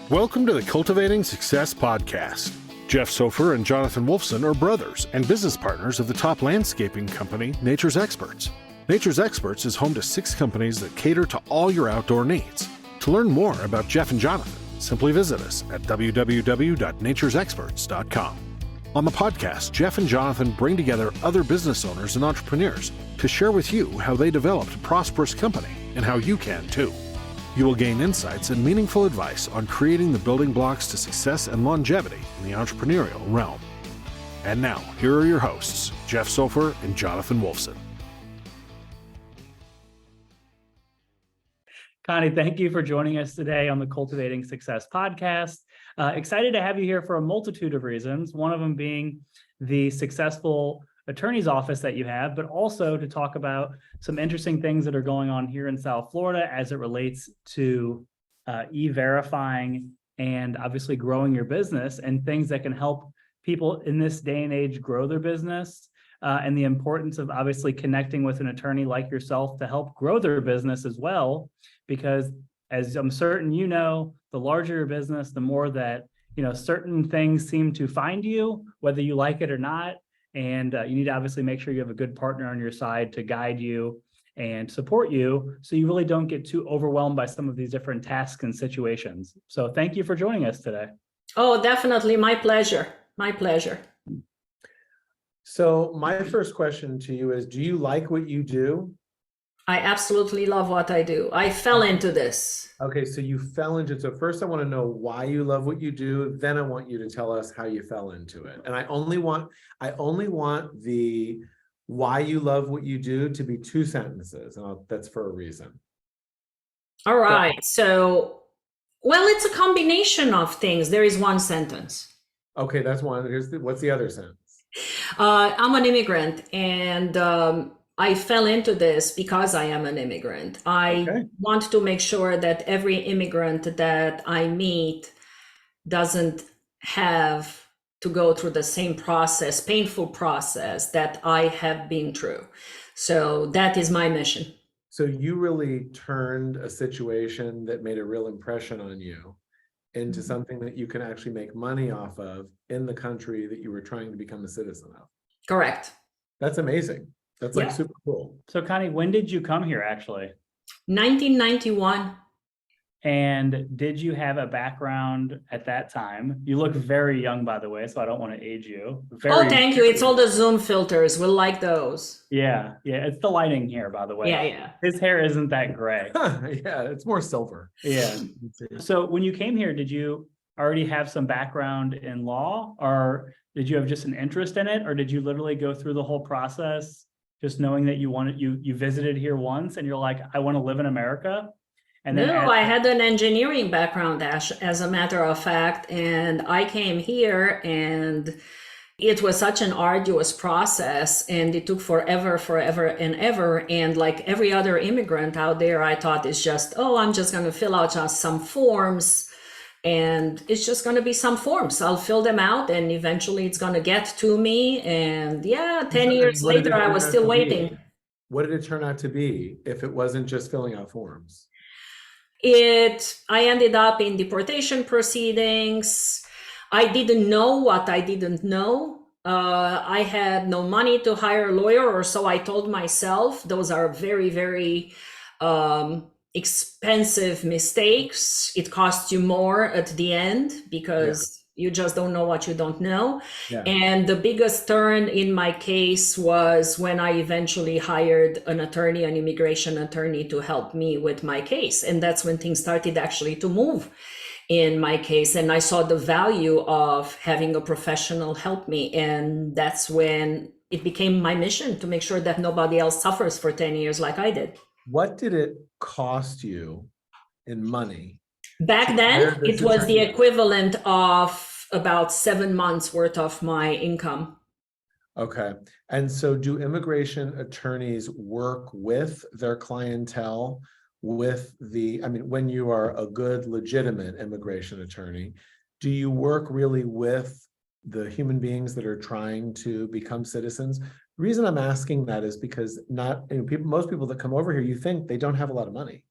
Welcome to the Cultivating Success podcast. Jeff Sofer and Jonathan Wolfson are brothers and business partners of the top landscaping company, Nature's Experts. Nature's Experts is home to 6 companies that cater to all your outdoor needs. To learn more about Jeff and Jonathan, simply visit us at www.naturesexperts.com. On the podcast, Jeff and Jonathan bring together other business owners and entrepreneurs to share with you how they developed a prosperous company and how you can too. You will gain insights and meaningful advice on creating the building blocks to success and longevity in the entrepreneurial realm. And now, here are your hosts, Jeff Sofer and Jonathan Wolfson. Connie, thank you for joining us today on the Cultivating Success podcast. Excited to have you here for a multitude of reasons, one of them being the successful attorney's office that you have, but also to talk about some interesting things that are going on here in South Florida as it relates to e-verifying and obviously growing your business and things that can help people in this day and age grow their business and the importance of obviously connecting with an attorney like yourself to help grow their business as well. Because as I'm certain you know, the larger your business, the more that certain things seem to find you, whether you like it or not. And you need to obviously make sure you have a good partner on your side to guide you and support you so you really don't get too overwhelmed by some of these different tasks and situations. So thank you for joining us today. Oh, definitely. My pleasure. My pleasure. So my first question to you is, do you like what you do? I absolutely love what I do. I fell into this. Okay, so you fell into it. So first I want to know why you love what you do. Then I want you to tell us how you fell into it. And I only want the why you love what you do to be 2 sentences. And that's for a reason. All right. So, well, it's a combination of things. There is 1 sentence. Okay, that's one. What's the other sentence? I'm an immigrant, and I fell into this because I am an immigrant. I want to make sure that every immigrant that I meet doesn't have to go through the same process, painful process that I have been through. So that is my mission. So you really turned a situation that made a real impression on you into something that you can actually make money off of in the country that you were trying to become a citizen of. Correct. That's amazing. That's like super cool. So Connie, when did you come here actually? 1991. And did you have a background at that time? You look very young, by the way, so I don't want to age you. Thank you. It's all the Zoom filters. We'll like those. Yeah. It's the lighting here, by the way. Yeah. His hair isn't that gray. Yeah, it's more silver. Yeah. So when you came here, did you already have some background in law, or did you have just an interest in it, or did you literally go through the whole process just knowing that you visited here once and you're like, I want to live in America? And then I had an engineering background, as a matter of fact, and I came here and it was such an arduous process and it took forever and ever. And like every other immigrant out there, I thought it's just, I'm just going to fill out just some forms and it's just going to be some forms. I'll fill them out and eventually it's going to get to me. And 10 years later, I was still waiting. What did it turn out to be if it wasn't just filling out forms? I ended up in deportation proceedings. I didn't know what I didn't know. I had no money to hire a lawyer, or so I told myself. Those are very, very expensive mistakes. It costs you more at the end because you just don't know what you don't know. Yeah. And the biggest turn in my case was when I eventually hired an immigration attorney to help me with my case. And that's when things started actually to move in my case. And I saw the value of having a professional help me. And that's when it became my mission to make sure that nobody else suffers for 10 years like I did. What did it cost you in money? Back then, it was the equivalent of about 7 months worth of my income. Okay. And so do immigration attorneys work with their clientele when you are a good, legitimate immigration attorney, do you work really with the human beings that are trying to become citizens? The reason I'm asking that is because most people that come over here, you think they don't have a lot of money.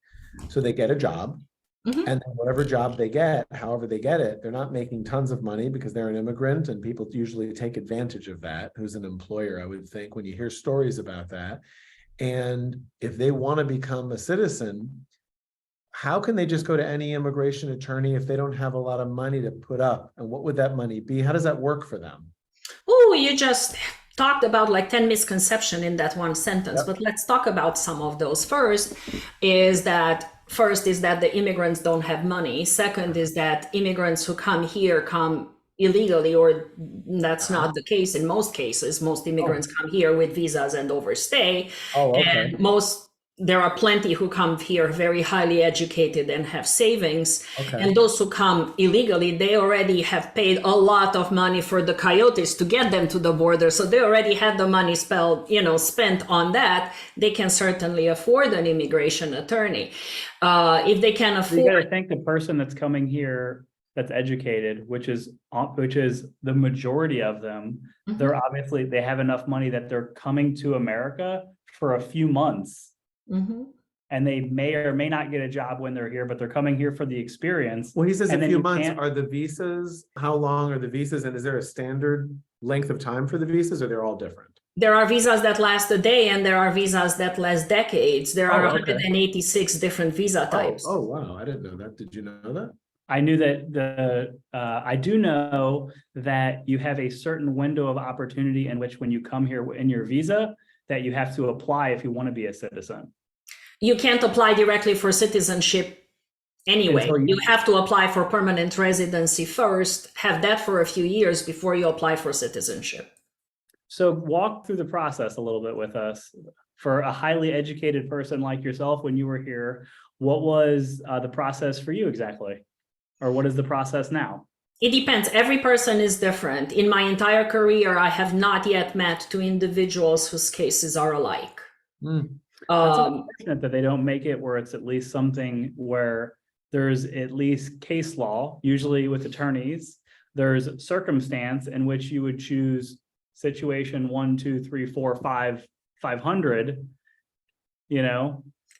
So they get a job Mhm. And then whatever job they get, however they get it, they're not making tons of money because they're an immigrant, and people usually take advantage of that. Who's an employer, I would think, when you hear stories about that. And if they want to become a citizen, how can they just go to any immigration attorney if they don't have a lot of money to put up? And what would that money be? How does that work for them? Oh, you just talked about like 10 misconceptions in that one sentence, Yep. but let's talk about some of those. First is that the immigrants don't have money. Second is that immigrants who come here come illegally, or that's not the case in most cases. Most immigrants come here with visas and overstay. Oh, okay. And there are plenty who come here very highly educated and have savings. Okay. And those who come illegally, they already have paid a lot of money for the coyotes to get them to the border. So they already had the money spent on that. They can certainly afford an immigration attorney. If they can afford. You got to think the person that's coming here that's educated, which is the majority of them, Mhm. they have enough money that they're coming to America for a few months. Mm-hmm. And they may or may not get a job when they're here, but they're coming here for the experience. Well, he says And a then few you months. can't- Are the visas, how long are the visas? And is there a standard length of time for the visas, or they're all different? There are visas that last a day, and there are visas that last decades. There are Oh, okay. 186 different visa types. Oh, wow. I didn't know that. Did you know that? I knew that I do know that you have a certain window of opportunity in which when you come here in your visa, that you have to apply if you want to be a citizen. You can't apply directly for citizenship anyway. Until You have to apply for permanent residency first, have that for a few years before you apply for citizenship. So walk through the process a little bit with us. For a highly educated person like yourself, when you were here, what was the process for you exactly? Or what is the process now? It depends. Every person is different. In my entire career, I have not yet met two individuals whose cases are alike. That's unfortunate that they don't make it where it's at least something where there's at least case law, usually with attorneys. There's circumstance in which you would choose situation 1, 2, 3, 4, 5, 500,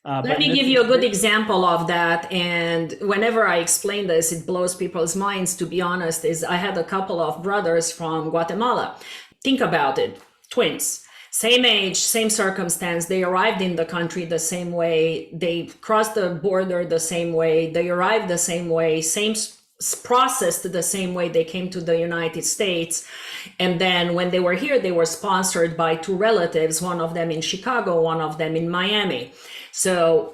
Let me give you a good example of that. And whenever I explain this, it blows people's minds, to be honest. I had a couple of brothers from Guatemala. Think about it, twins. Same age, same circumstance. They arrived in the country the same way. They crossed the border the same way. They arrived the same way, same processed the same way they came to the United States. And then when they were here, they were sponsored by two relatives, one of them in Chicago, one of them in Miami. So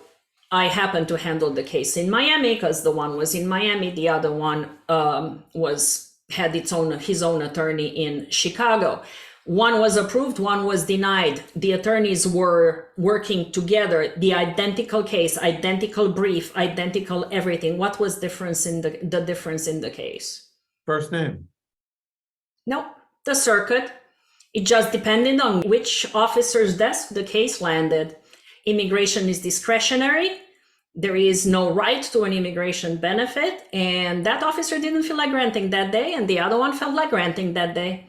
I happened to handle the case in Miami because the one was in Miami. The other one had his own attorney in Chicago. One was approved, one was denied. The attorneys were working together, the identical case, identical brief, identical everything. What was the difference in the case? First name. No, the circuit. It just depended on which officer's desk the case landed. Immigration is discretionary. There is no right to an immigration benefit, and that officer didn't feel like granting that day, and the other one felt like granting that day.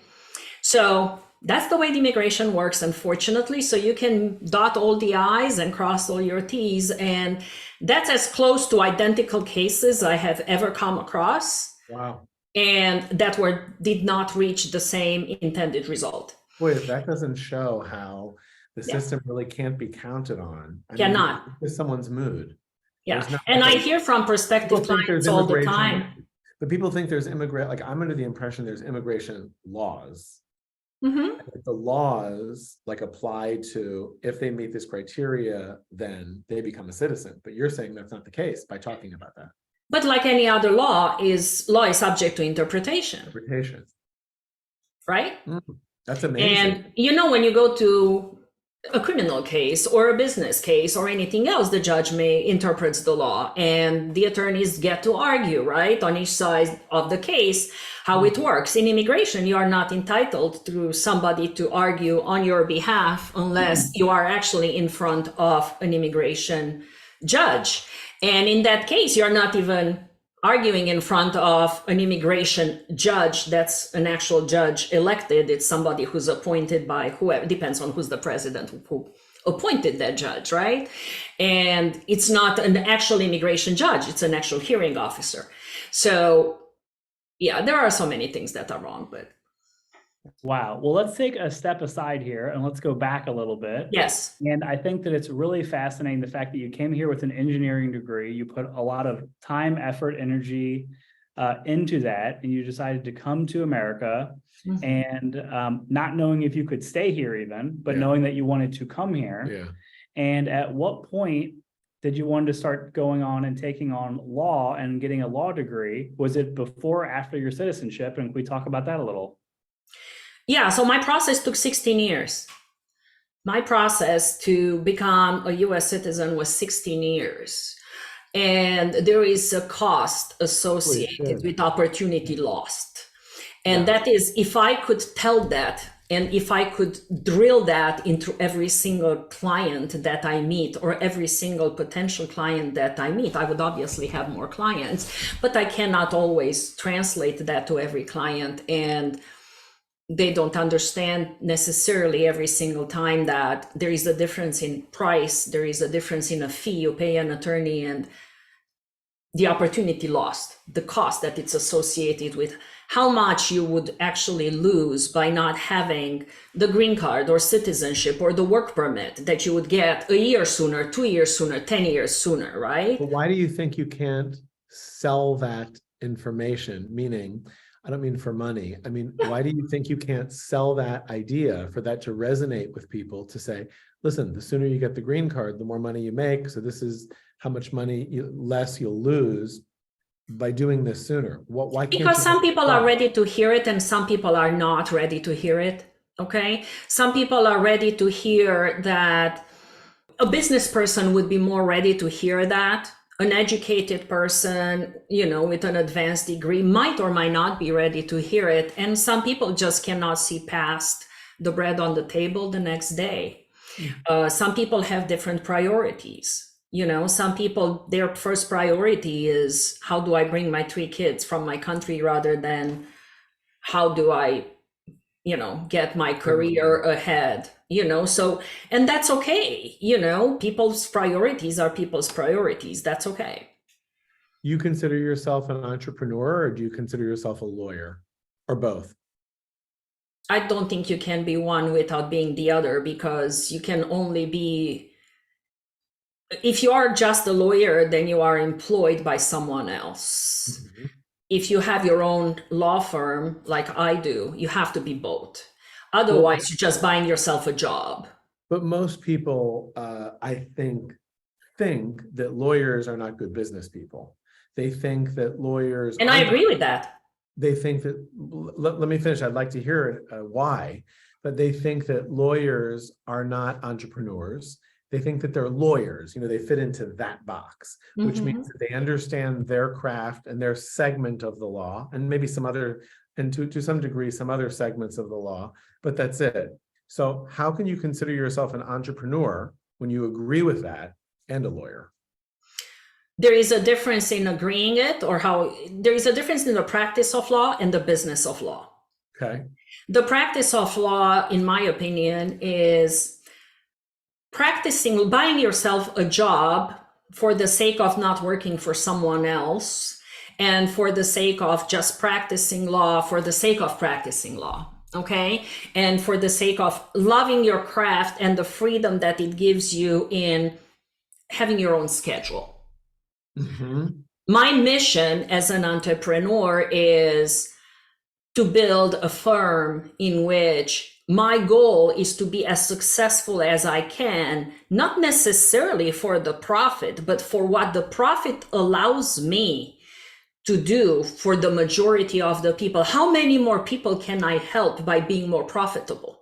So that's the way the immigration works, unfortunately. So you can dot all the I's and cross all your T's. And that's as close to identical cases I have ever come across. Wow. And that did not reach the same intended result. Boy, if that doesn't show how the system really can't be counted on. Cannot. It's someone's mood. Yeah. And I hear from prospective clients all the time. But people think there's I'm under the impression there's immigration laws. Mm-hmm. The laws apply to, if they meet this criteria, then they become a citizen. But you're saying that's not the case by talking about that. But like any other law is subject to interpretation. Interpretation. Right? That's amazing. And when you go to a criminal case or a business case or anything else, the judge may interpret the law, and the attorneys get to argue, right, on each side of the case, how it works. In immigration, you are not entitled to somebody to argue on your behalf unless you are actually in front of an immigration judge. And in that case, you're not even arguing in front of an immigration judge. That's an actual judge elected. It's somebody who's appointed by whoever, depends on who's the president, who appointed that judge, right? And it's not an actual immigration judge, it's an actual hearing officer. So yeah, there are so many things that are wrong, but. Wow. Well, let's take a step aside here and let's go back a little bit. Yes. And I think that it's really fascinating the fact that you came here with an engineering degree, you put a lot of time, effort, energy into that, and you decided to come to America and not knowing if you could stay here even, but knowing that you wanted to come here. Yeah. And at what point did you want to start going on and taking on law and getting a law degree? Was it before or after your citizenship? And can we talk about that a little? Yeah, so my process took 16 years. My process to become a US citizen was 16 years. And there is a cost associated with opportunity lost. And that is, if I could tell that, and if I could drill that into every single client that I meet or every single potential client that I meet, I would obviously have more clients, but I cannot always translate that to every client. And they don't understand necessarily every single time that there is a difference in price, there is a difference in a fee you pay an attorney, and the opportunity lost, the cost that it's associated with, how much you would actually lose by not having the green card or citizenship or the work permit that you would get a year sooner, 2 years sooner, 10 years sooner, right? But why do you think you can't sell that information? Meaning, I don't mean for money. I mean, why do you think you can't sell that idea for that to resonate with people to say, listen, the sooner you get the green card, the more money you make. So this is how much money less you'll lose by doing this sooner. Why can't because some people are ready to hear it and some people are not ready to hear it. Okay. Some people are ready to hear that. A business person would be more ready to hear that. An educated person, with an advanced degree might or might not be ready to hear it. And some people just cannot see past the bread on the table the next day. Some people have different priorities. Some people, their first priority is, how do I bring my 3 kids from my country rather than how do I, get my career ahead, so, and that's okay. People's priorities are people's priorities. That's okay. You consider yourself an entrepreneur, or do you consider yourself a lawyer, or both? I don't think you can be one without being the other, because you can only be, if you are just a lawyer, then you are employed by someone else. If you have your own law firm, like I do, you have to be both. Otherwise, you're just buying yourself a job. But most people, I think that lawyers are not good business people. They think that lawyers... And I agree with that. They think that, let me finish, I'd like to hear why, but they think that lawyers are not entrepreneurs. They think that they're lawyers, they fit into that box, which means that they understand their craft and their segment of the law, and maybe some other, and to some degree, some other segments of the law, but that's it. So how can you consider yourself an entrepreneur when you agree with that and a lawyer? There is a difference in agreeing it, or there is a difference in the practice of law and the business of law. Okay. The practice of law, in my opinion, is buying yourself a job for the sake of not working for someone else, and for the sake of just practicing law for the sake of practicing law, okay? And for the sake of loving your craft and the freedom that it gives you in having your own schedule. My mission as an entrepreneur is to build a firm in which my goal is to be as successful as I can, not necessarily for the profit, but for what the profit allows me to do for the majority of the people. How many more people can I help by being more profitable?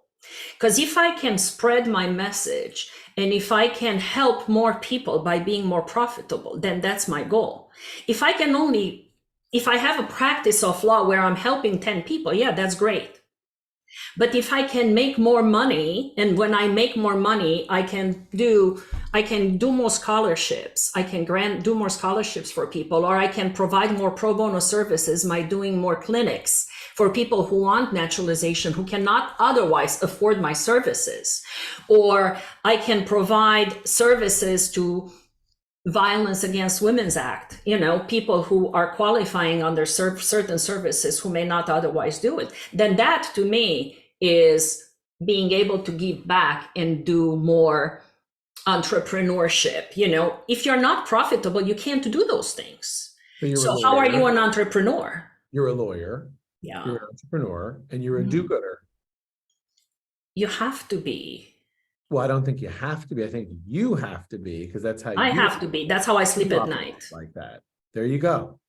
Because if I can spread my message and if I can help more people by being more profitable, then that's my goal. If I have a practice of law where I'm helping 10 people, yeah, that's great. But if I can make more money, and when I make more money, I can do more scholarships. I can do more scholarships for people, or I can provide more pro bono services by doing more clinics for people who want naturalization, who cannot otherwise afford my services. Or I can provide services to Violence Against Women's Act, people who are qualifying under certain services who may not otherwise do it. Then that to me is being able to give back and do more entrepreneurship. If you're not profitable, you can't do those things. So how are you an entrepreneur? You're a lawyer. Yeah. You're an entrepreneur, and you're a do-gooder. You have to be. Well, I don't think you have to be. I think you have to be, because that's how I have to be. That's how I sleep at night. Like that. There you go.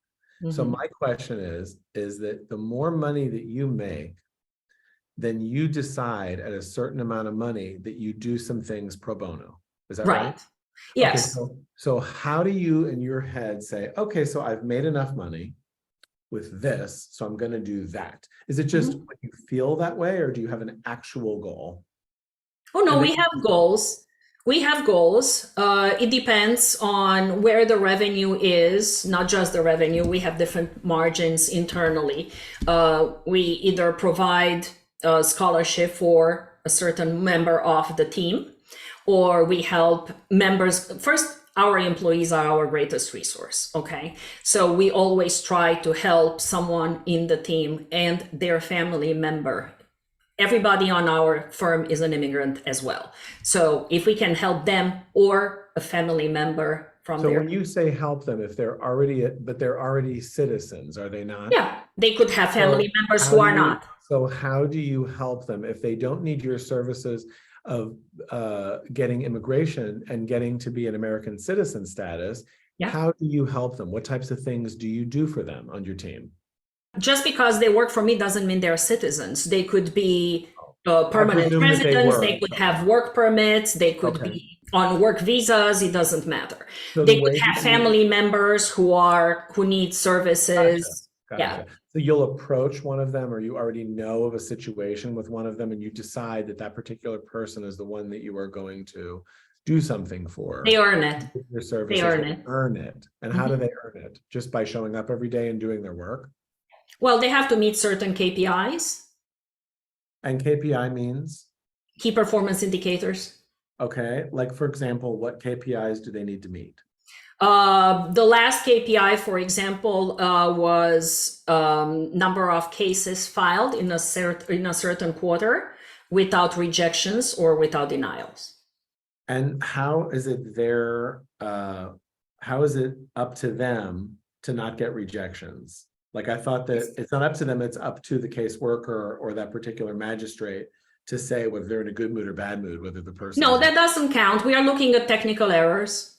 So Mhm. my question is that the more money that you make, then you decide at a certain amount of money that you do some things pro bono. Is that right? Yes. Okay, so how do you in your head say, okay, so I've made enough money with this, so I'm going to do that? Is it just when you feel that way, or do you have an actual goal? Oh, no, we have goals. We have goals. It depends on where the revenue is, not just the revenue. We have different margins internally. We either provide a scholarship for a certain member of the team, or we help members. First, our employees are our greatest resource, okay? So we always try to help someone in the team and their family member. Everybody on our firm is an immigrant as well. So if we can help them or a family member from there. So when you say help them, if they're already citizens, are they not? Yeah, they could have family members who are not. So how do you help them if they don't need your services of getting immigration and getting to be an American citizen status? Yeah. How do you help them? What types of things do you do for them on your team? Just because they work for me doesn't mean they're citizens. They could be permanent residents. They could have work permits. They could be on work visas. It doesn't matter. So they could have family members who need services. Gotcha. Yeah. So you'll approach one of them, or you already know of a situation with one of them, and you decide that that particular person is the one that you are going to do something for. They earn it. Your services. They earn it. And how do they earn it? Just by showing up every day and doing their work? Well, they have to meet certain KPIs. And KPI means? Key performance indicators. Okay. Like, for example, what KPIs do they need to meet? The last KPI, for example, was number of cases filed in a certain quarter without rejections or without denials. And how is it how is it up to them to not get rejections? Like, I thought that it's not up to them, it's up to the caseworker or that particular magistrate to say whether they're in a good mood or bad mood, whether the person... No, that doesn't count. We are looking at technical errors.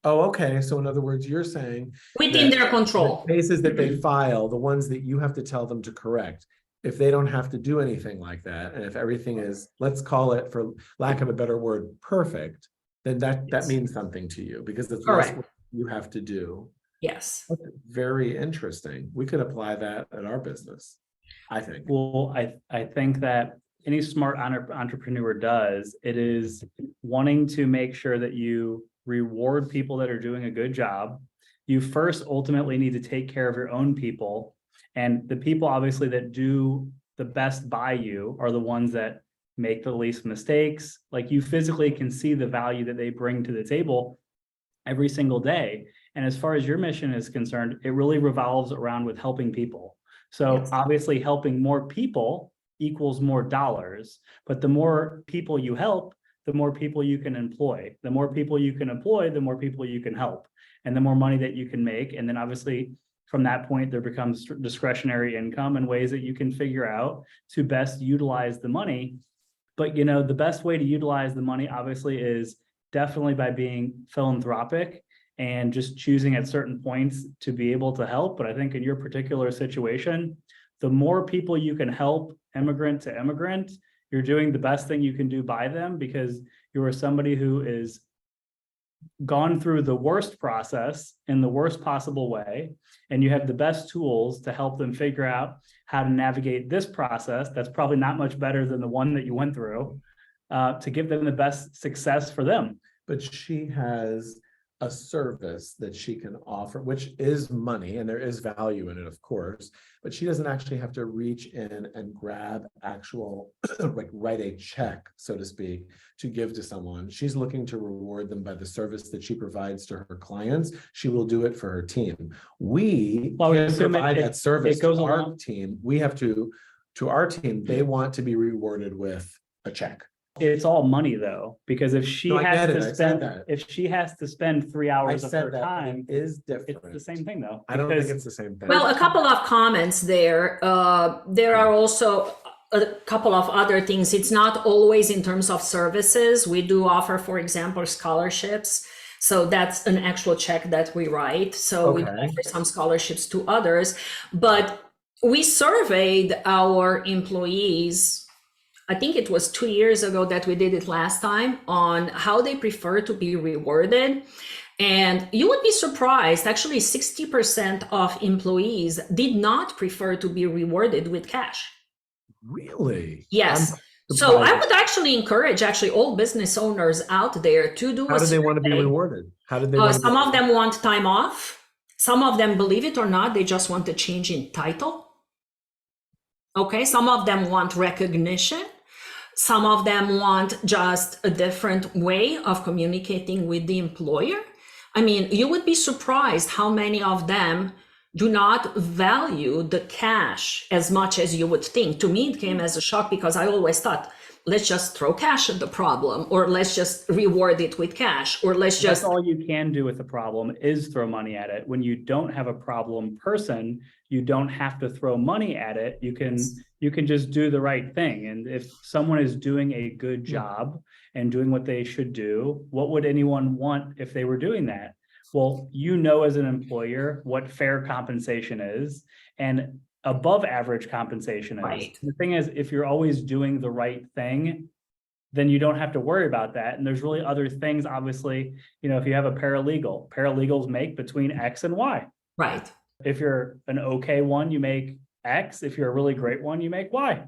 Oh, okay. So in other words, you're saying... within their control. The cases that they file, the ones that you have to tell them to correct, if they don't have to do anything like that, and if everything is, let's call it, for lack of a better word, perfect, then that means something to you, because it's less what you have to do. Yes. That's very interesting. We could apply that at our business, I think. Well, I think that any smart entrepreneur does, it is wanting to make sure that you reward people that are doing a good job. You first ultimately need to take care of your own people. And the people obviously that do the best by you are the ones that make the least mistakes. Like, you physically can see the value that they bring to the table every single day. And as far as your mission is concerned, it really revolves around with helping people. So obviously helping more people equals more dollars, but the more people you help, the more people you can employ. The more people you can employ, the more people you can help, and the more money that you can make. And then obviously from that point, there becomes discretionary income and ways that you can figure out to best utilize the money. But, the best way to utilize the money obviously is definitely by being philanthropic and just choosing at certain points to be able to help. But I think in your particular situation, the more people you can help immigrant to immigrant, you're doing the best thing you can do by them, because you are somebody who is gone through the worst process in the worst possible way, and you have the best tools to help them figure out how to navigate this process that's probably not much better than the one that you went through, to give them the best success for them. But she has a service that she can offer, which is money, and there is value in it, of course, but she doesn't actually have to reach in and grab actual, like write a check, so to speak, to give to someone. She's looking to reward them by the service that she provides to her clients. She will do it for her team. We can't provide that service to our team. We have to our team, they want to be rewarded with a check. It's all money though, because if she has to spend 3 hours of her time, is different. it's the same thing though. I don't think it's the same thing. Well, a couple of comments there. There are also a couple of other things. It's not always in terms of services. We do offer, for example, scholarships. So that's an actual check that we write. So we offer some scholarships to others, but we surveyed our employees. I think it was 2 years ago that we did it last time, on how they prefer to be rewarded. And you would be surprised, actually 60% of employees did not prefer to be rewarded with cash. Really? Yes. So I would actually encourage all business owners out there to do. How do they want to be rewarded? How do they? Some of them want time off. Some of them, believe it or not, they just want a change in title. Okay. Some of them want recognition. Some of them want just a different way of communicating with the employer. I mean, you would be surprised how many of them do not value the cash as much as you would think. To me, it came as a shock, because I always thought, let's just throw cash at the problem, or let's just reward it with cash, or let's just... That's all you can do with the problem, is throw money at it. When you don't have a problem person, you don't have to throw money at it. You can just do the right thing. And if someone is doing a good job and doing what they should do, what would anyone want if they were doing that? Well, you know, as an employer, what fair compensation is and above average compensation is. Right. The thing is, if you're always doing the right thing, then you don't have to worry about that. And there's really other things, obviously, you know, if you have a paralegal, paralegals make between X and Y. Right. If you're an okay one, you make X. If you're a really great one, you make Y.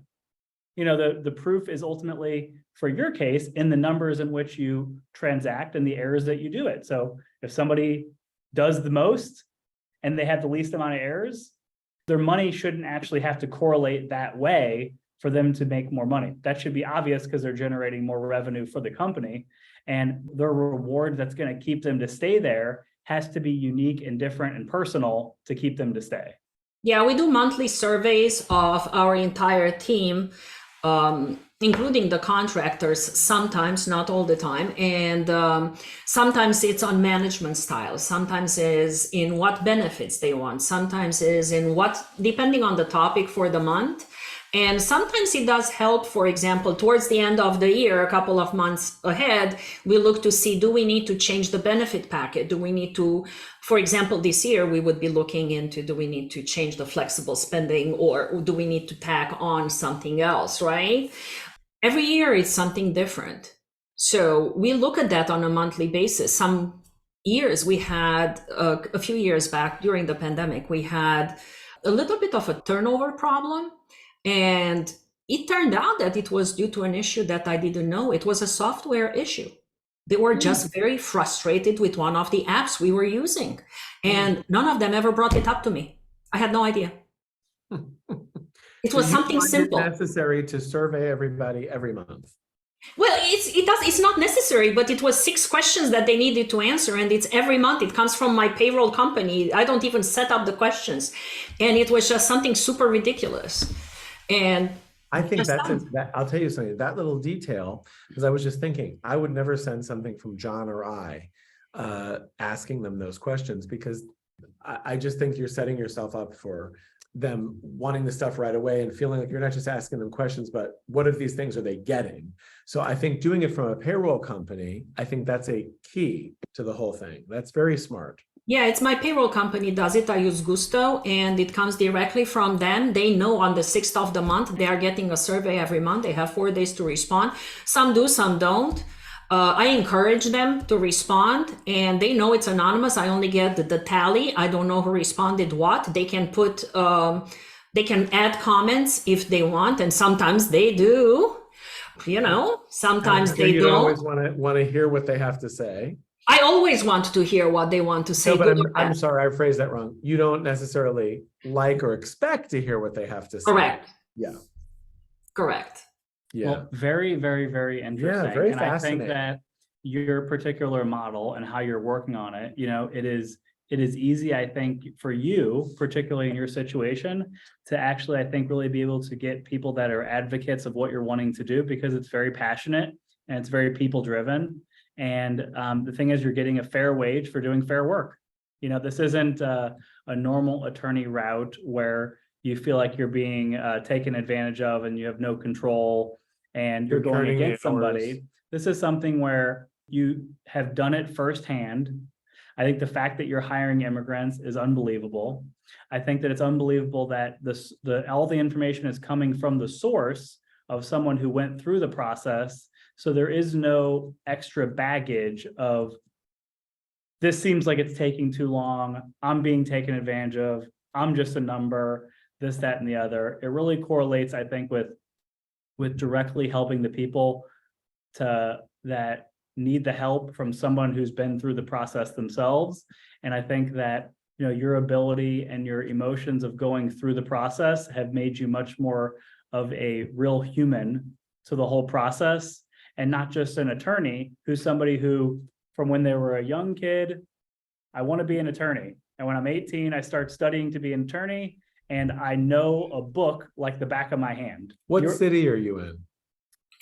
You know, the proof is ultimately, for your case, in the numbers in which you transact and the errors that you do it. So if somebody does the most and they have the least amount of errors, their money shouldn't actually have to correlate that way for them to make more money. That should be obvious, because they're generating more revenue for the company, and their reward that's going to keep them to stay there has to be unique and different and personal to keep them to stay. Yeah, we do monthly surveys of our entire team, including the contractors, sometimes, not all the time. And sometimes it's on management style. Sometimes is in what benefits they want. Sometimes is in what, depending on the topic for the month. And sometimes it does help. For example, towards the end of the year, a couple of months ahead, we look to see, do we need to change the benefit packet? Do we need to, for example, this year, we would be looking into, do we need to change the flexible spending, or do we need to tack on something else, right? Every year it's something different. So we look at that on a monthly basis. Some years we had, a few years back during the pandemic, we had a little bit of a turnover problem. And it turned out that it was due to an issue that I didn't know. It was a software issue. They were just very frustrated with one of the apps we were using. And none of them ever brought it up to me. I had no idea. It was something simple. It's necessary to survey everybody every month. Well, it's not necessary, but it was 6 questions that they needed to answer, and it's every month. It comes from my payroll company. I don't even set up the questions. And it was just something super ridiculous. And I think that I'll tell you something, that little detail, because I was just thinking, I would never send something from John or I asking them those questions, because I just think you're setting yourself up for them wanting the stuff right away and feeling like you're not just asking them questions, but what of these things are they getting? So I think doing it from a payroll company, I think that's a key to the whole thing. That's very smart. Yeah, it's my payroll company does it. I use Gusto, and it comes directly from them. They know on the 6th of the month, they are getting a survey every month. They have 4 days to respond. Some do, some don't. I encourage them to respond, and they know it's anonymous. I only get the tally. I don't know who responded what. They can put, they can add comments if they want, and sometimes they do. You know, sometimes they you don't. always want to hear what they have to say. I always want to hear what they want to say. No, but good or I'm bad. sorry, I phrased that wrong. You don't necessarily like or expect to hear what they have to say. Correct. Yeah. Correct. Yeah. Well, very, very, very interesting. very And I think fascinating. that your particular model and how you're working on it, it is easy, I think, for you, particularly in your situation, to actually, I think, really be able to get people that are advocates of what you're wanting to do, because it's very passionate and it's very people driven. And the thing is, you're getting a fair wage for doing fair work. This isn't a normal attorney route where you feel like you're being taken advantage of and you have no control and you're going turning against hours. somebody. This is something where you have done it firsthand. I think the fact that you're hiring immigrants is unbelievable. I think that it's unbelievable that all the information is coming from the source of someone who went through the process. So there is no extra baggage of, this seems like it's taking too long, I'm being taken advantage of, I'm just a number, this, that, and the other. It really correlates, I think, with directly helping the people that need the help from someone who's been through the process themselves. And I think that, your ability and your emotions of going through the process have made you much more of a real human to the whole process, and not just an attorney who's somebody who, from when they were a young kid, I want to be an attorney. And when I'm 18, I start studying to be an attorney, and I know a book like the back of my hand. What city are you in?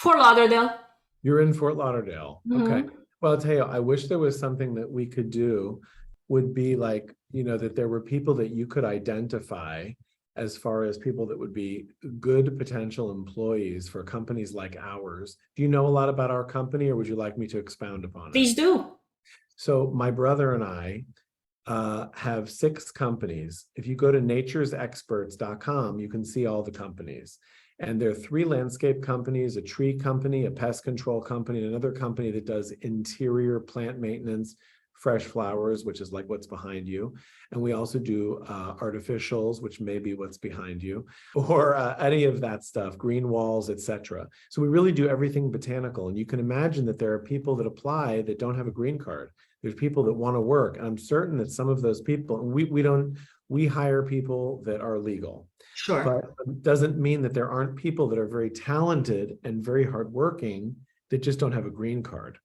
Fort Lauderdale. You're in Fort Lauderdale. Okay. Well, I'll tell you, I wish there was something that we could do, would be like, that there were people that you could identify as far as people that would be good potential employees for companies like ours. Do you know a lot about our company, or would you like me to expound upon it? Please do. So my brother and I have 6 companies. If you go to naturesexperts.com, you can see all the companies. And there are 3 landscape companies, a tree company, a pest control company, and another company that does interior plant maintenance, fresh flowers, which is like what's behind you. And we also do artificials, which may be what's behind you, or any of that stuff, green walls, etc. So we really do everything botanical. And you can imagine that there are people that apply that don't have a green card. There's people that want to work. And I'm certain that some of those people, and we hire people that are legal. Sure. But it doesn't mean that there aren't people that are very talented and very hardworking that just don't have a green card.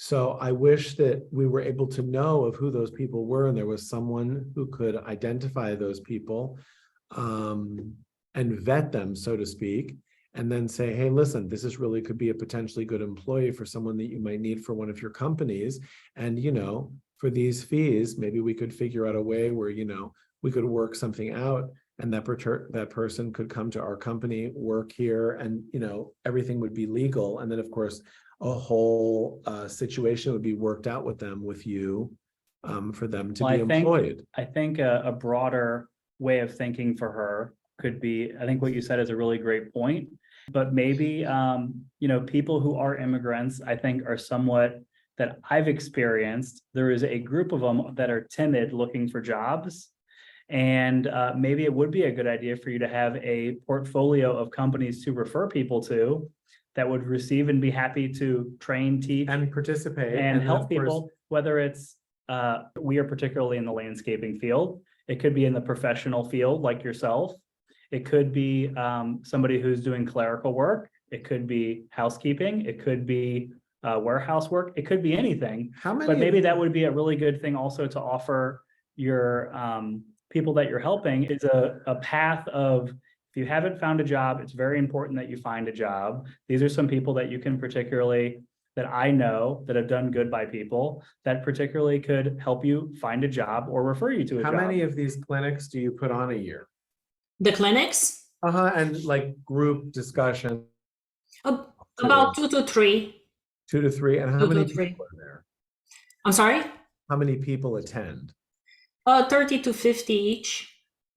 So I wish that we were able to know of who those people were, and there was someone who could identify those people and vet them, so to speak, and then say, hey, listen, this really could be a potentially good employee for someone that you might need for one of your companies. And, for these fees, maybe we could figure out a way where, we could work something out, and that person could come to our company, work here, and, everything would be legal. And then, of course, a whole situation would be worked out with you for them to be employed. I think a broader way of thinking for her could be, I think what you said is a really great point, but maybe, people who are immigrants, I think, are somewhat, that I've experienced, there is a group of them that are timid looking for jobs. And maybe it would be a good idea for you to have a portfolio of companies to refer people to that would receive and be happy to train, teach, and participate and help people, whether it's, we are particularly in the landscaping field. It could be in the professional field like yourself. It could be somebody who's doing clerical work. It could be housekeeping. It could be warehouse work. It could be anything. But maybe that would be a really good thing also to offer your people that you're helping, is a path of, if you haven't found a job, it's very important that you find a job. These are some people that you can particularly, that I know that have done good by people, that particularly could help you find a job or refer you to a job. How many of these clinics do you put on a year? The clinics? And like group discussion? About 2 to 3. 2 to 3. And how many people are there? I'm sorry? How many people attend? 30 to 50 each.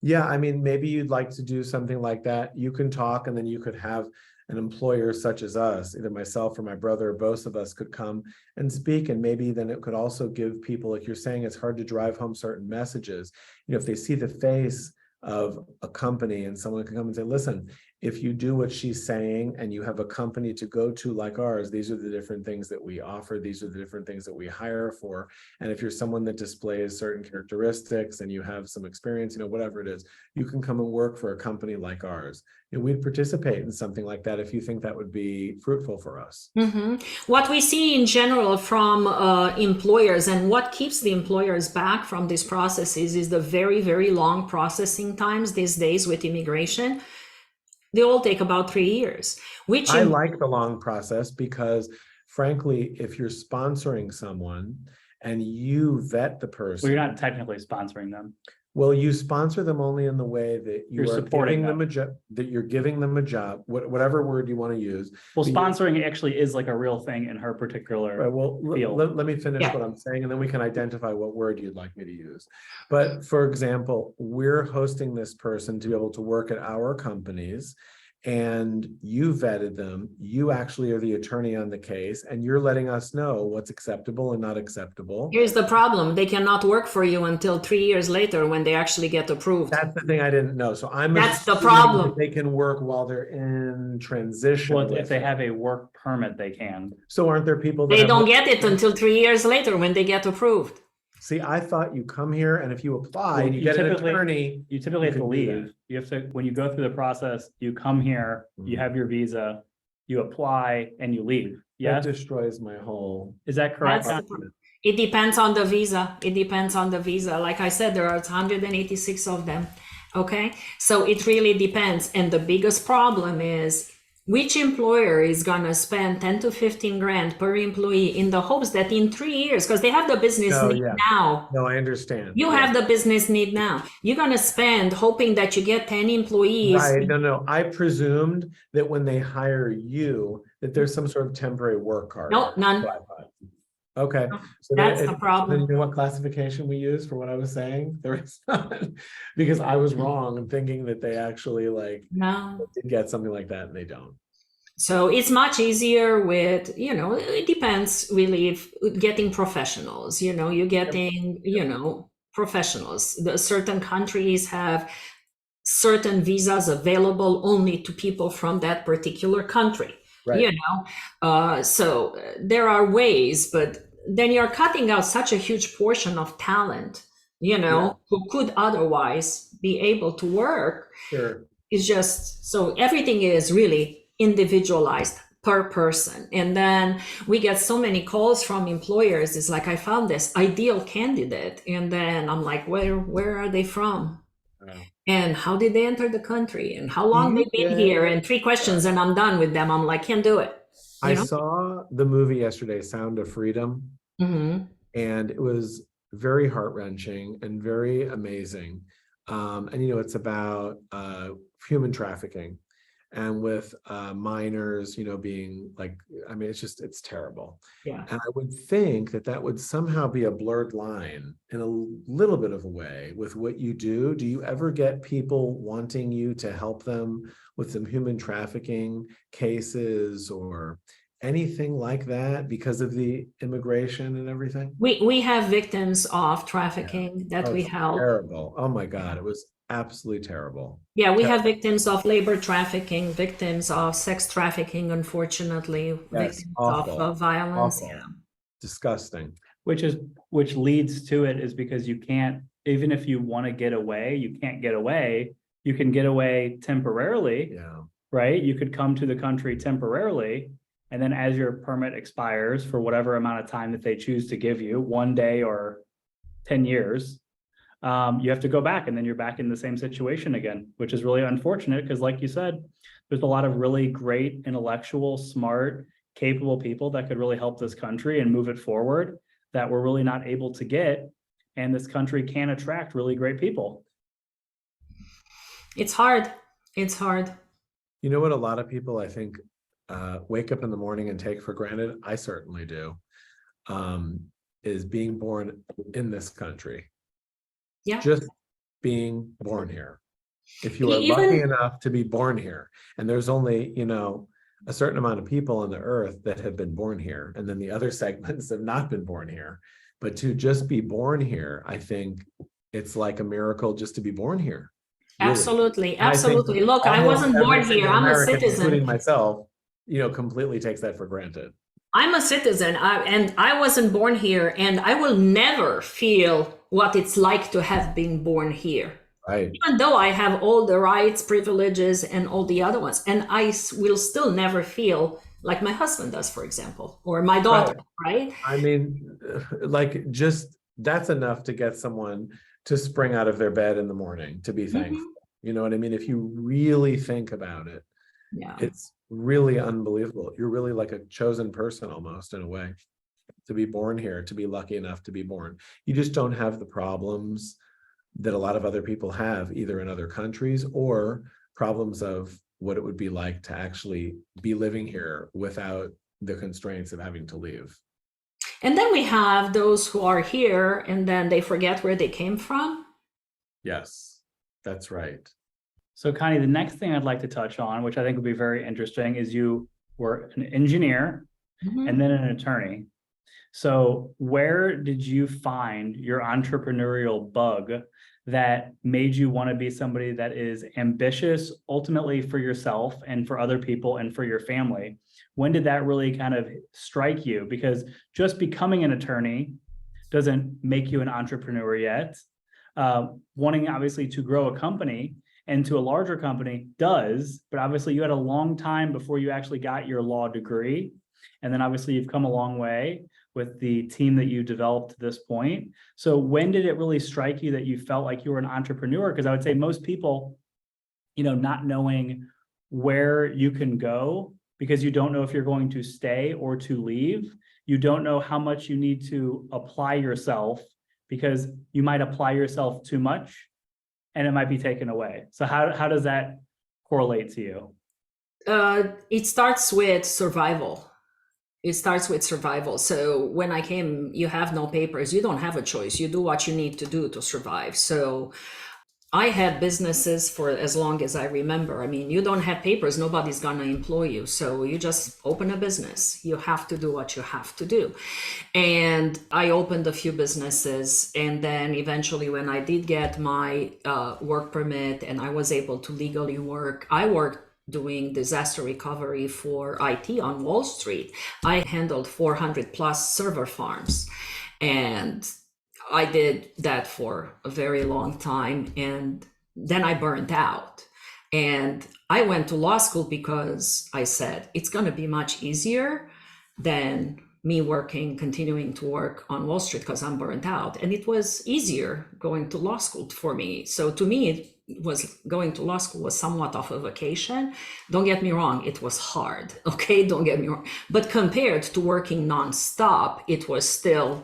Yeah, I mean, maybe you'd like to do something like that. You can talk, and then you could have an employer such as us, either myself or my brother, or both of us could come and speak. And maybe then it could also give people, like you're saying, it's hard to drive home certain messages. If they see the face of a company and someone can come and say, listen, if you do what she's saying and you have a company to go to like ours, these are the different things that we offer. These are the different things that we hire for. And if you're someone that displays certain characteristics and you have some experience, whatever it is, you can come and work for a company like ours. And we'd participate in something like that if you think that would be fruitful for us. Mm-hmm. What we see in general from employers, and what keeps the employers back from these processes, is the very, very long processing times these days with immigration. They all take about 3 years. I like the long process because, frankly, if you're sponsoring someone and you vet the person, Well, you're not technically sponsoring them. well, you sponsor them only in the way that You're are supporting giving them a job, that you're giving them a job, whatever word you want to use. Well, But you- sponsoring actually is like a real thing in her particular. Right, well, field. let me finish what I'm saying, and then we can identify what word you'd like me to use. But for example, we're hosting this person to be able to work at our companies, and you vetted them. You actually are the attorney on the case, and you're letting us know what's acceptable and not acceptable. Here's the problem. They cannot work for you until 3 years later when they actually get approved. That's the thing I didn't know. So That's the assuming problem. that they can work while they're in transition. Well, if with they it. have a work permit, they can. So aren't there people that They have don't work- get it until 3 years later when they get approved. See, I thought you come here and if you apply Well, and you you get an typically- attorney, You typically You have to can do that. leave. You have to, when you go through the process, you come here, you Mhm. have your visa, you apply, and you leave. that Yes, destroys my whole. is that correct? That's the It depends on the visa. It depends on the visa. Like I said, there are 186 of them. Okay. So it really depends. And the biggest problem is which employer is going to spend 10 to 15 grand per employee in the hopes that in 3 years, because they have the business Oh, need yeah. now. No, I understand. You Yeah. have the business need now. You're going to spend hoping that you get 10 employees. Right, no, I presumed that when they hire you, that there's some sort of temporary work card. No, none. That's what I thought. Okay. So That's then the then problem. you know what classification we use for what I was saying? There is none. Because I was wrong in thinking that they actually No. did get something like that and they don't. So it's much easier with, it depends really if getting professionals, you're getting, professionals. Certain countries have certain visas available only to people from that particular country, Right. So there are ways, but then you're cutting out such a huge portion of talent, who could otherwise be able to work. Sure. It's just, so everything is really individualized per person. And then we get so many calls from employers. It's like, I found this ideal candidate. And then I'm like, where are they from? Wow. And how did they enter the country? And how long they've been here? And 3 questions and I'm done with them. I'm like, can't do it. I saw the movie yesterday, Sound of Freedom, Mm-hmm. and it was very heart-wrenching and very amazing. And it's about human trafficking. And with minors, being like, it's terrible. Yeah. And I would think that would somehow be a blurred line in a little bit of a way with what you do. Do you ever get people wanting you to help them with some human trafficking cases or anything like that because of the immigration and everything? We have victims of trafficking that we it's help. Terrible. Oh my God. It was absolutely terrible. Yeah, we have victims of labor trafficking, victims of sex trafficking, unfortunately, Yes, victims awful, of violence. awful. Yeah. Disgusting. Which leads to it is because you can't, even if you want to get away, you can't get away. You can get away temporarily, Yeah. right? You could come to the country temporarily. And then as your permit expires for whatever amount of time that they choose to give you, 1 day or 10 years, you have to go back and then you're back in the same situation again, which is really unfortunate because like you said, there's a lot of really great, intellectual, smart, capable people that could really help this country and move it forward that we're really not able to get. And this country can attract really great people. It's hard. It's hard. You know what a lot of people, I think, wake up in the morning and take for granted, I certainly do, is being born in this country. Yeah. Just being born here. If you are Even- lucky enough to be born here, and there's only, a certain amount of people on the earth that have been born here, and then the other segments have not been born here. But to just be born here, I think it's like a miracle just to be born here. Absolutely, And I think absolutely. Look, I almost wasn't every born single here. I'm a American, citizen. including myself, completely takes that for granted. I'm a citizen, and I wasn't born here, and I will never feel what it's like to have been born here. Right. Even though I have all the rights, privileges, and all the other ones, and I will still never feel like my husband does, for example, or my daughter, right? I mean, like, just that's enough to get someone to spring out of their bed in the morning to be thankful. You know what I mean? If you really think about it, Yeah. it's really unbelievable. You're really like a chosen person almost, in a way, to be born here, to be lucky enough to be born. You just don't have the problems that a lot of other people have, either in other countries or problems of what it would be like to actually be living here without the constraints of having to leave. And then we have those who are here and then they forget where they came from. Yes, that's right. So Connie, the next thing I'd like to touch on, which I think would be very interesting, is you were an engineer and then an attorney. So where did you find your entrepreneurial bug that made you want to be somebody that is ambitious ultimately for yourself and for other people and for your family? When did that really kind of strike you? Because just becoming an attorney doesn't make you an entrepreneur yet. Wanting obviously to grow a company and to a larger company does, but obviously you had a long time before you actually got your law degree. And then obviously you've come a long way with the team that you developed to this point. So when did it really strike you that you felt like you were an entrepreneur? Because I would say most people, not knowing where you can go because you don't know if you're going to stay or to leave. You don't know how much you need to apply yourself because you might apply yourself too much and it might be taken away. So how does that correlate to you? It starts with survival. So when I came, you have no papers, you don't have a choice. You do what you need to do to survive. So I had businesses for as long as I remember. I mean, you don't have papers, nobody's gonna employ you. So you just open a business. You have to do what you have to do. And I opened a few businesses. And then eventually when I did get my work permit and I was able to legally work, I worked doing disaster recovery for IT on Wall Street. I handled 400 plus server farms. And I did that for a very long time. And then I burned out. And I went to law school because I said, it's going to be much easier than me continuing to work on Wall Street because I'm burnt out. And it was easier going to law school for me. So to me, going to law school was somewhat of a vacation. Don't get me wrong, it was hard. Okay, don't get me wrong. But compared to working nonstop, it was still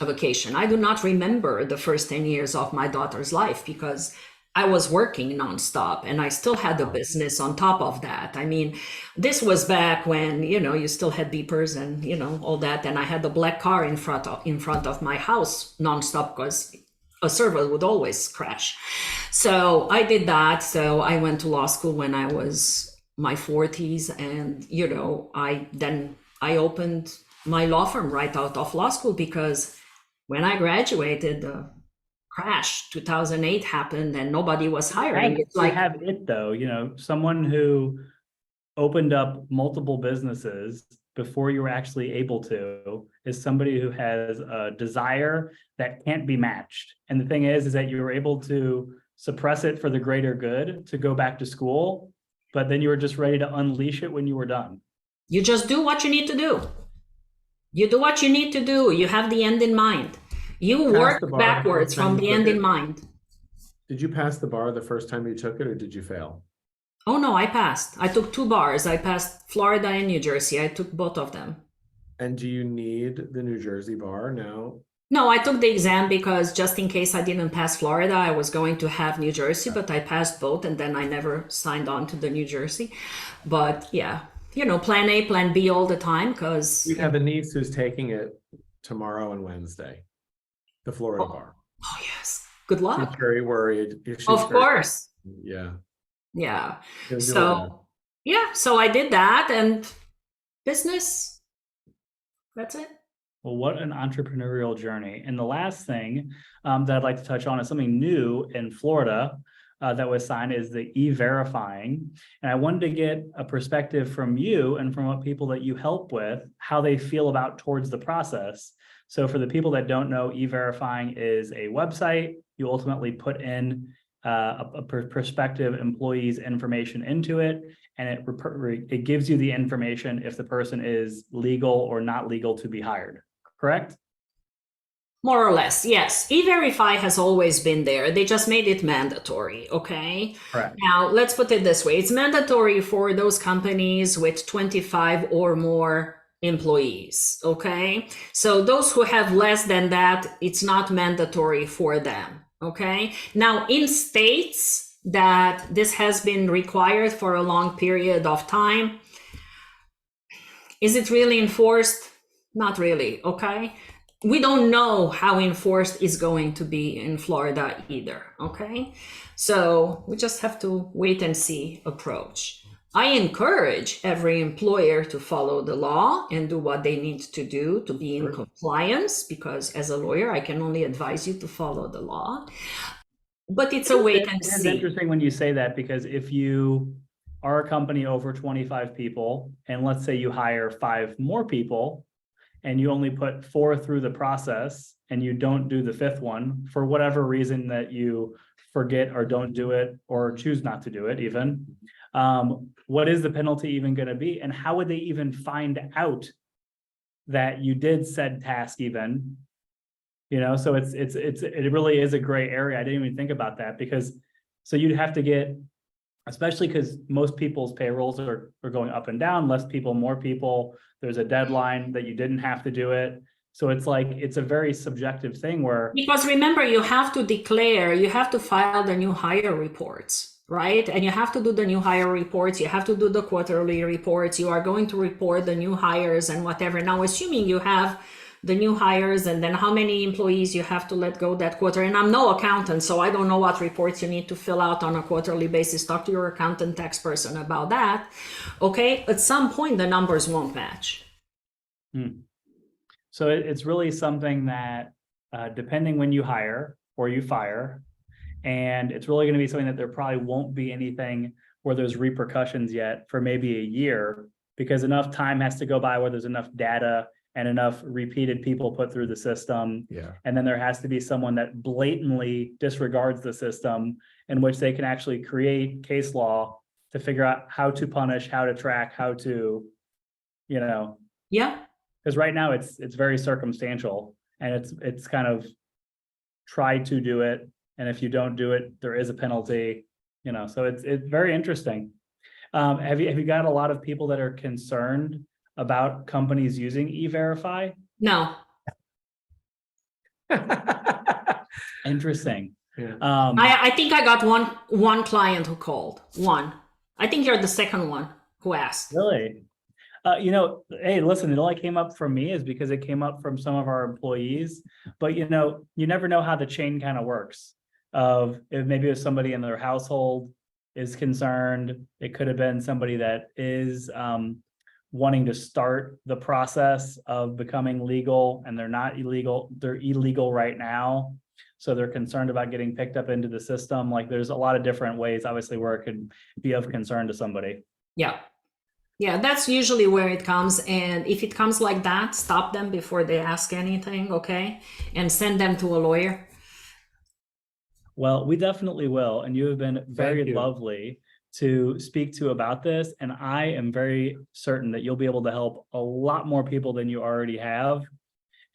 a vacation. I do not remember the first 10 years of my daughter's life because I was working nonstop and I still had a business on top of that. I mean, this was back when, you still had beepers and, all that. And I had the black car in front of my house nonstop because a server would always crash. So I did that. So I went to law school when I was my 40s and, I opened my law firm right out of law school because when I graduated, crash 2008 happened and nobody was hiring. It's like have it though, someone who opened up multiple businesses before you were actually able to is somebody who has a desire that can't be matched. And the thing is that you were able to suppress it for the greater good to go back to school, but then you were just ready to unleash it when you were done. You just do what you need to do. You do what you need to do. You have the end in mind. You work backwards from the end in mind. Did you pass the bar the first time you took it or did you fail? Oh no, I passed. I took 2 bars. I passed Florida and New Jersey. I took both of them. And do you need the New Jersey bar now? No, I took the exam because just in case I didn't pass Florida, I was going to have New Jersey, but I passed both and then I never signed on to the New Jersey. But yeah, plan A, plan B all the time because... We have a niece who's taking it tomorrow and Wednesday, the Florida bar. Oh yes, good luck. She's very worried. Of course. Yeah. Yeah. So I did that and business. That's it. Well, what an entrepreneurial journey. And the last thing that I'd like to touch on is something new in Florida. that was signed is the e-verifying. And I wanted to get a perspective from you and from what people that you help with, how they feel about towards the process. So for the people that don't know, e-verifying is a website. You ultimately put in a prospective employee's information into it, and it gives you the information if the person is legal or not legal to be hired, correct? More or less, yes. E-Verify has always been there. They just made it mandatory, okay? Correct. Now, let's put it this way. It's mandatory for those companies with 25 or more employees, okay? So those who have less than that, it's not mandatory for them, okay? Now, in states that this has been required for a long period of time, is it really enforced? Not really, okay? We don't know how enforced it's going to be in Florida either, okay? So we just have to wait and see approach. I encourage every employer to follow the law and do what they need to do to be in compliance, because as a lawyer, I can only advise you to follow the law. But it's a wait and see. It's interesting when you say that, because if you are a company over 25 people, and let's say you hire 5 more people, and you only put 4 through the process and you don't do the 5th one for whatever reason that you forget or don't do it or choose not to do it even, what is the penalty even going to be? And how would they even find out that you did said task even? You know, so it really is a gray area. I didn't even think about that, because so you'd have to get, especially because most people's payrolls are going up and down, less people, more people. There's a deadline that you didn't have to do it. So it's like, it's a very subjective thing where. Because remember, you have to declare, you have to file the new hire reports, right? And you have to do the new hire reports. You have to do the quarterly reports. You are going to report the new hires and whatever. Now, assuming you have the new hires and then how many employees you have to let go that quarter. And I'm no accountant, so I don't know what reports you need to fill out on a quarterly basis. Talk to your accountant, tax person about that. Okay, at some point the numbers won't match. So it's really something that depending when you hire or you fire, and it's really going to be something that there probably won't be anything where there's repercussions yet for maybe a year, because enough time has to go by where there's enough data and enough repeated people put through the system. Yeah. And then there has to be someone that blatantly disregards the system, in which they can actually create case law to figure out how to punish, how to track, how to, you know. Yeah. Because right now it's very circumstantial, and it's kind of try to do it. And if you don't do it, there is a penalty, you know, so it's very interesting. Have you got a lot of people that are concerned about companies using E-Verify? No. Interesting. Yeah. I think I got one client who called. One. I think you're the second one who asked. Really? You know, hey, listen, it only came up from me is because it came up from some of our employees, but you know, you never know how the chain kind of works. Of if maybe if somebody in their household is concerned, it could have been somebody that is wanting to start the process of becoming legal, and they're not illegal, they're illegal right now. So they're concerned about getting picked up into the system. Like there's a lot of different ways, obviously, where it could be of concern to somebody. Yeah. Yeah, that's usually where it comes. And if it comes like that, stop them before they ask anything, okay? And send them to a lawyer. Well, we definitely will. And you have been very lovely to speak to about this. And I am very certain that you'll be able to help a lot more people than you already have.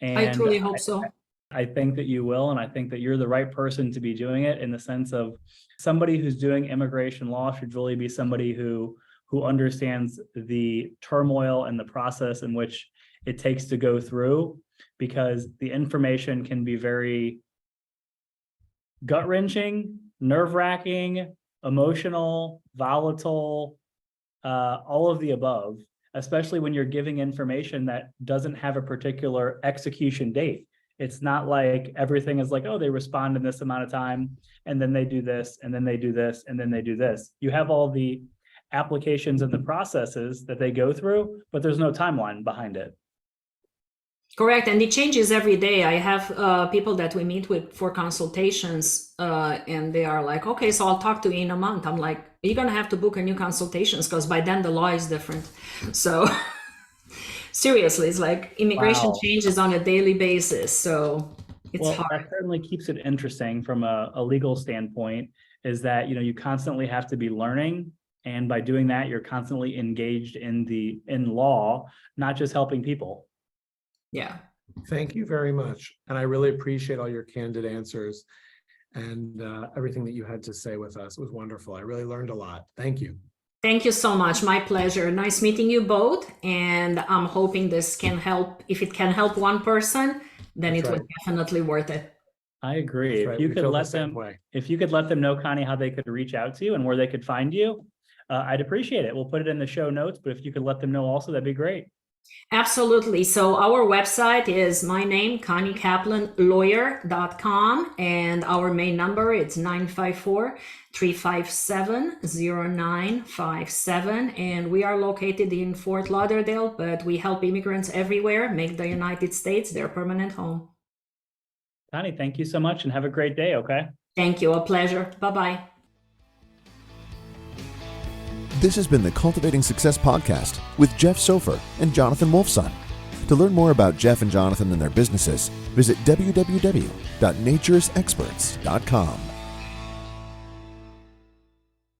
And I truly hope so. I think that you will. And I think that you're the right person to be doing it, in the sense of somebody who's doing immigration law should really be somebody who understands the turmoil and the process in which it takes to go through, because the information can be very gut-wrenching, nerve-wracking, emotional, volatile, all of the above, especially when you're giving information that doesn't have a particular execution date. It's not like everything is like, oh, they respond in this amount of time, and then they do this, and then they do this, and then they do this. You have all the applications and the processes that they go through, but there's no timeline behind it. Correct. And it changes every day. I have people that we meet with for consultations, and they are like, okay, so I'll talk to you in a month. I'm like, you're going to have to book a new consultations because by then the law is different. So seriously, it's like immigration changes on a daily basis. So it's hard. That certainly keeps it interesting from a legal standpoint, is that, you constantly have to be learning. And by doing that, you're constantly engaged in law, not just helping people. Yeah. Thank you very much. And I really appreciate all your candid answers and everything that you had to say with us. It was wonderful. I really learned a lot. Thank you. Thank you so much. My pleasure. Nice meeting you both. And I'm hoping this can help. If it can help one person, then it would definitely worth it. I agree. If you could let them know, Connie, how they could reach out to you and where they could find you, I'd appreciate it. We'll put it in the show notes, but if you could let them know also, that'd be great. Absolutely. So our website is my name, ConnieKaplanLawyer.com, and our main number is 954-357-0957. And we are located in Fort Lauderdale, but we help immigrants everywhere make the United States their permanent home. Connie, thank you so much and have a great day, okay? Thank you. A pleasure. Bye-bye. This has been the Cultivating Success podcast with Jeff Sofer and Jonathan Wolfson. To learn more about Jeff and Jonathan and their businesses, visit www.naturesexperts.com.